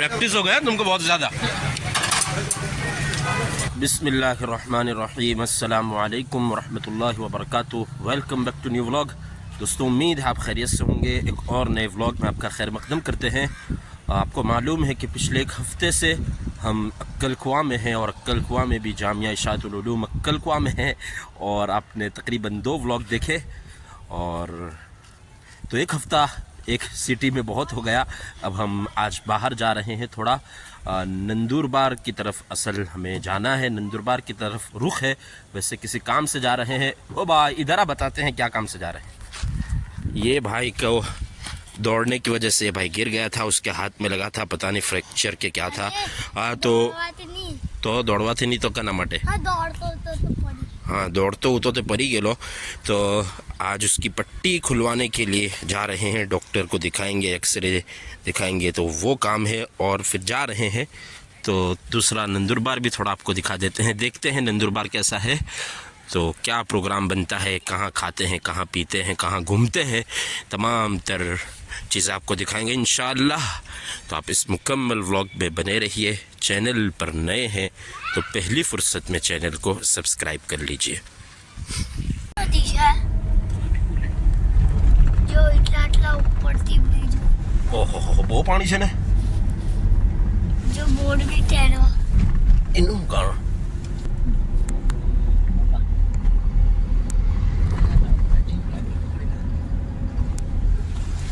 Practice हो गया तुमको बहुत ज़्यादा। बिस्मिल्लाहिर्रहमानिर्रहीम, अस्सलामु अलैकुम वरहमतुल्लाहि वबरकातुहू। Welcome back to new vlog. दोस्तों उम्मीद है आप खैरियत से होंगे। एक और नए व्लॉग में आपका खैर मकदम करते हैं। आपको मालूम है कि पिछले एक हफ़्ते से हम अक्कल-कुआ में हैं और अक्कल-कुआ में भी जामिया इशाअतुल उलूम अक्कल-कुआ में है और आपने तकरीबन 2 व्लॉग देखे। और तो एक हफ़्ता एक सिटी में बहुत हो गया। अब हम आज बाहर जा रहे हैं, थोड़ा नंदुरबार की तरफ असल हमें जाना है, नंदुरबार की तरफ रुख है। वैसे किसी काम से जा रहे हैं। ओ भाई इधर आ, बताते हैं क्या काम से जा रहे हैं। ये भाई को दौड़ने की वजह से भाई गिर गया था, उसके हाथ में लगा था, पता नहीं फ्रैक्चर के क्या था। तो दौड़वाते नहीं तो कना माटे हाँ दौड़तो तो परी गेलो। तो आज उसकी पट्टी खुलवाने के लिए जा रहे हैं, डॉक्टर को दिखाएंगे, एक्सरे दिखाएंगे, तो वो काम है। और फिर जा रहे हैं तो दूसरा नंदुरबार भी थोड़ा आपको दिखा देते हैं, देखते हैं नंदुरबार कैसा है, तो क्या प्रोग्राम बनता है, कहाँ खाते हैं, कहाँ पीते हैं, कहाँ घूमते हैं, तमाम तर चीज़ें आपको दिखाएंगे इंशाअल्लाह। तो आप इस मुकम्मल व्लॉग में बने रहिए। चैनल पर नए हैं तो पहली फुर्सत में चैनल को सब्सक्राइब कर लीजिए। ओहो बो पानी छे ने जो बोर्ड भी टेरवा इनु कारण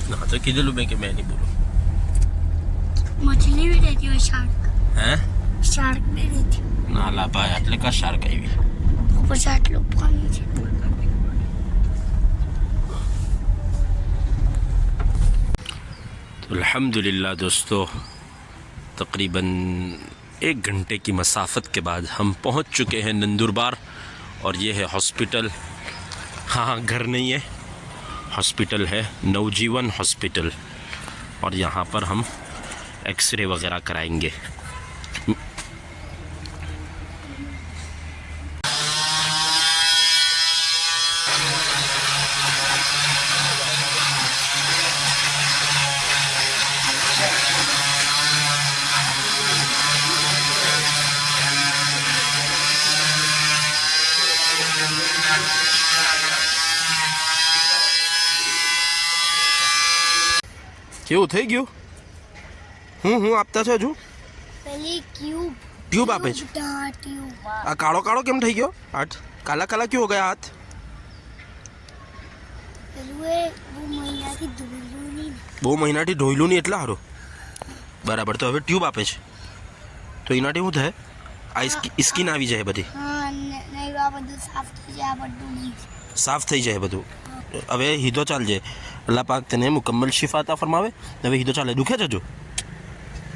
ना तो किधर लुबे के मैं नहीं बोलूं। मछली भी रहती है, शार्क हैं शार्क भी रहती है ना ला पाए એટલે का शार्क आई ऊपर से आटलो पानी છે। तो अल्हम्दुलिल्लाह दोस्तों, तकरीबन 1 घंटे की मसाफत के बाद हम पहुंच चुके हैं नंदुरबार। और ये है हॉस्पिटल। हाँ घर नहीं है, हॉस्पिटल है, नवजीवन हॉस्पिटल। और यहाँ पर हम एक्सरे वगैरह कराएंगे। કેવું થઈ ગયું? હું આપતા છો હજુ पहले क्यूब ટ્યુબ આપે છે। ट्यूब આ કાળો કાળો કેમ થઈ ગયો હાથ? કાલા કાલા ક્यों हो गया हाथ? પેલું वो મહિનાથી ધોઈલું નહીં। બહુ મહિનાથી ઢોયલું નહીં એટલે સારું બરાબર। તો હવે ટ્યુબ આપે છે તો એનાથી શું થાય? આ સ્કીન આવી જાય બધી, હા નહીં આ બધું સાફ થઈ જાય, આ બધું નહીં સાફ થઈ જાય બધું। હવે હીધો ચાલજે, અલ્લાહ પાક તને મુકમ્મલ શિફા અતા ફરમાવે। હવે હીધો ચાલે, દુખે છે હજુ?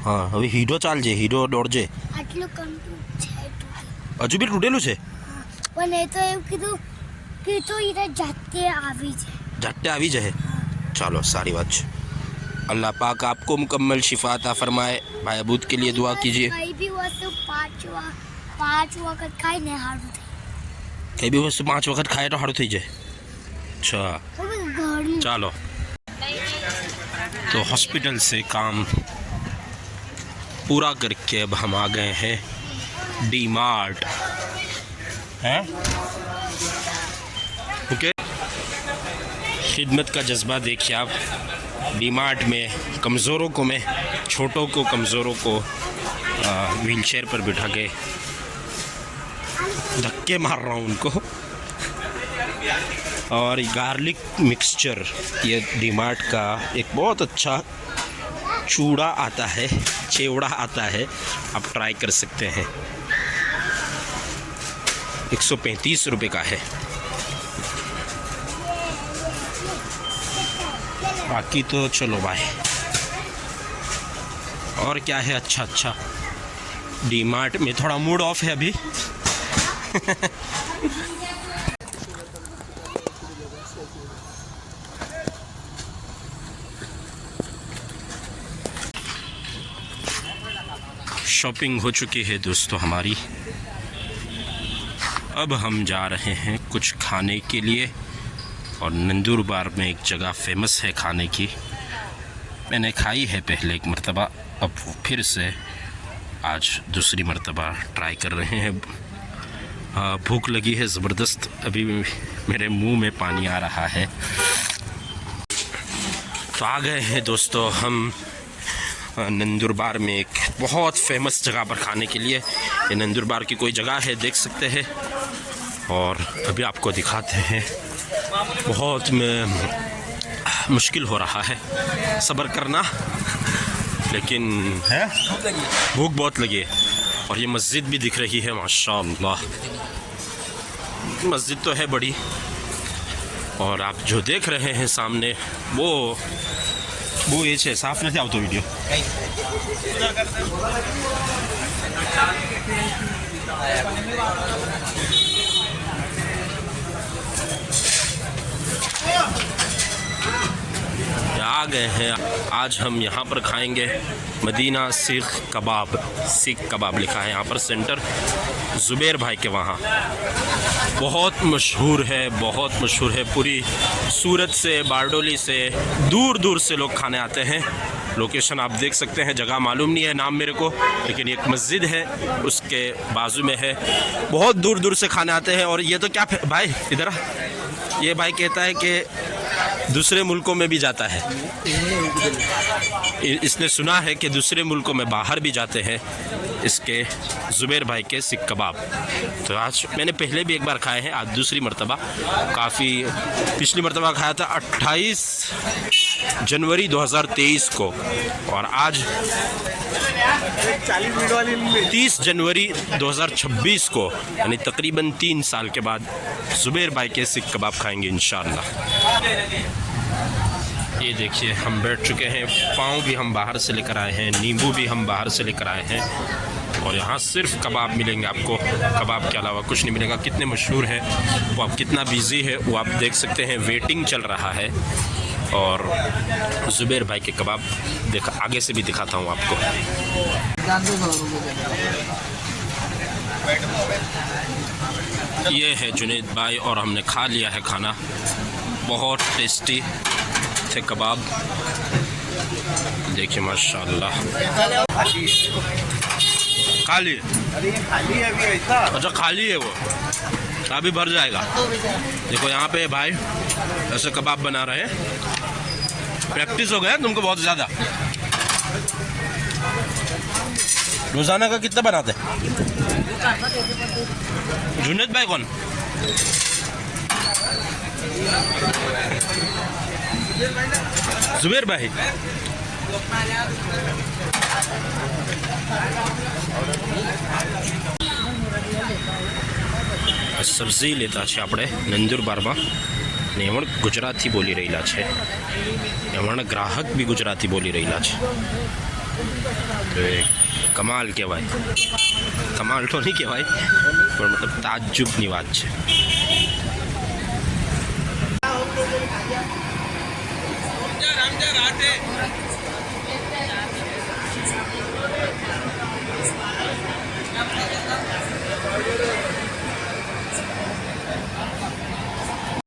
હા હવે હીધો ચાલજે, હીધો દોડજે। આટલું કંટુ છે હજુ બી તૂટેલું છે પણ એ તો એવું કીધું કે તો એને જાતે આવી જાય, जाते આવી जाए। चलो सारी बात है। अल्लाह पाक आपको मुकम्मल शिफा अता फरमाए। भाई अबूद के लिए दुआ कीजिए। કઈ બી વસ્તુ 5 વખત ખાઈને હારું થાય। कई भी वस्तु 5 वक्त खाए तो हारू थी जाए। अच्छा ઘરનું चलो। तो हॉस्पिटल से काम पूरा करके अब हम आ गए हैं डी मार्ट। हैं ओके, खिदमत का जज्बा देखिए आप। डी मार्ट में कमज़ोरों को, मैं छोटों को, कमज़ोरों को व्हील चेयर पर बिठा के धक्के मार रहा हूँ उनको। और गार्लिक मिक्सचर, ये डी मार्ट का एक बहुत अच्छा चूड़ा आता है, चेवड़ा आता है, आप ट्राई कर सकते हैं। 135 रुपये का है। बाकी तो चलो भाई, और क्या है अच्छा अच्छा। डी मार्ट में थोड़ा मूड ऑफ है अभी। शॉपिंग हो चुकी है दोस्तों हमारी। अब हम जा रहे हैं कुछ खाने के लिए। और नंदुरबार में एक जगह फेमस है खाने की, मैंने खाई है पहले एक मरतबा, अब फिर से आज दूसरी मरतबा ट्राई कर रहे हैं। भूख लगी है ज़बरदस्त, अभी मेरे मुंह में पानी आ रहा है। तो आ गए हैं दोस्तों हम नंदुरबार में एक बहुत फेमस जगह पर खाने के लिए। ये नंदुरबार की कोई जगह है, देख सकते हैं, और अभी आपको दिखाते हैं। बहुत मुश्किल हो रहा है सब्र करना, लेकिन है भूख बहुत लगी है। और ये मस्जिद भी दिख रही है माशाअल्लाह, मस्जिद तो है बड़ी। और आप जो देख रहे हैं सामने वो ये है, साफ नहीं आओ तो वीडियो। आ गए हैं, आज हम यहाँ पर खाएंगे मदीना सीख कबाब लिखा है यहाँ पर सेंटर, ज़ुबैर भाई के वहाँ। बहुत मशहूर है, पूरी सूरत से, बारडोली से, दूर दूर से लोग खाने आते हैं। लोकेशन आप देख सकते हैं, जगह मालूम नहीं है नाम मेरे को, लेकिन एक मस्जिद है उसके बाजू में है। बहुत दूर दूर से खाने आते हैं। और ये तो क्या भाई इधर ये भाई कहता है कि दूसरे मुल्कों में भी जाता है, इसने सुना है कि दूसरे मुल्कों में बाहर भी जाते हैं इसके ज़ुबैर भाई के सीख कबाब। तो आज मैंने पहले भी एक बार खाए हैं, आज दूसरी मरतबा। पिछली मरतबा खाया था 28 जनवरी 2023 को, और आज 30 जनवरी 2026 को, यानी तकरीबन 3 साल के बाद ज़ुबैर भाई के सीख कबाब खाएंगे इंशाअल्लाह। ये देखिए हम बैठ चुके हैं, पाँव भी हम बाहर से लेकर आए हैं, नींबू भी हम बाहर से लेकर आए हैं, और यहाँ सिर्फ कबाब मिलेंगे आपको, कबाब के अलावा कुछ नहीं मिलेगा। कितने मशहूर है वो, आप कितना बिज़ी है वो आप देख सकते हैं, वेटिंग चल रहा है। और ज़ुबैर भाई के कबाब आगे से भी दिखाता हूँ आपको। ये है जुनैद भाई, और हमने खा लिया है खाना, बहुत टेस्टी थे कबाब, देखिए माशाअल्लाह। खाली है, अच्छा खाली है वो, अभी भर जाएगा। देखो यहाँ पे भाई ऐसे कबाब बना रहे हैं, प्रैक्टिस हो गया तुमको बहुत ज़्यादा। रोज़ाना का कितना बनाते जुनैद भाई? कौन? ज़ुबैर भाई। सब्जी लेता છે આપણે નંદુરબારમાં, ને એમણ ગુજરાતી બોલી રહેલા છે, એમણ ગ્રાહક બી ગુજરાતી બોલી રહેલા છે। તો કમાલ કહેવાય, કમાલ તો નહીં કહેવાય, પણ મતલબ તાજ્જુબની વાત છે।